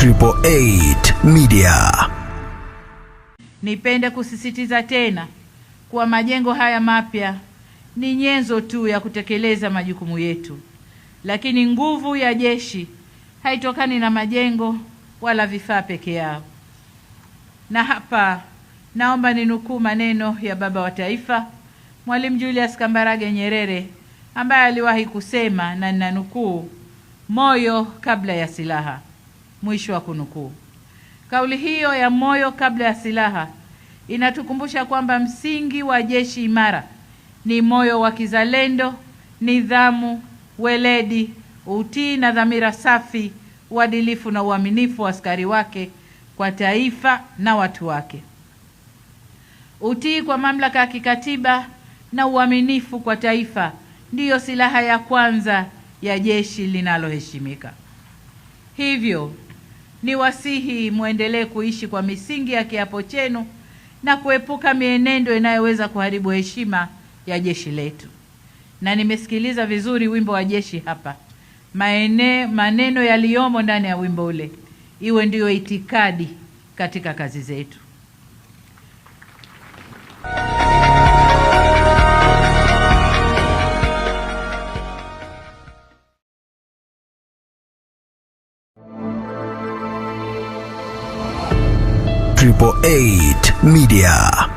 888 Media. Nipende kusisitiza tena kuwa majengo haya mapya ni nyenzo tu ya kutekeleza majukumu yetu, lakini nguvu ya jeshi haitokani na majengo wala vifaa peke yao. Na hapa naomba ninukuu maneno ya Baba wa Taifa Mwalimu Julius Kambarage Nyerere ambaye aliwahi kusema, na ninanukuu, moyo kabla ya silaha, mwisho wa kunukuu. Kauli hiyo ya moyo kabla ya silaha inatukumbusha kwamba msingi wa jeshi imara ni moyo wa kizalendo, nidhamu, weledi, utii na dhamira safi, uadilifu na uaminifu wa askari wake kwa taifa na watu wake. Utii kwa mamlaka ya kikatiba na uaminifu kwa taifa ndiyo silaha ya kwanza ya jeshi linaloheshimika. Hivyo ni wasihi muendelee kuishi kwa misingi ya kiapo chenu na kuepuka mienendo inayoweza kuharibu heshima ya jeshi letu. Na nimesikiliza vizuri wimbo wa jeshi hapa. Maneno yaliyomo ndani ya wimbo ule iwe ndiyo itikadi katika kazi zetu. Triple 8 Media.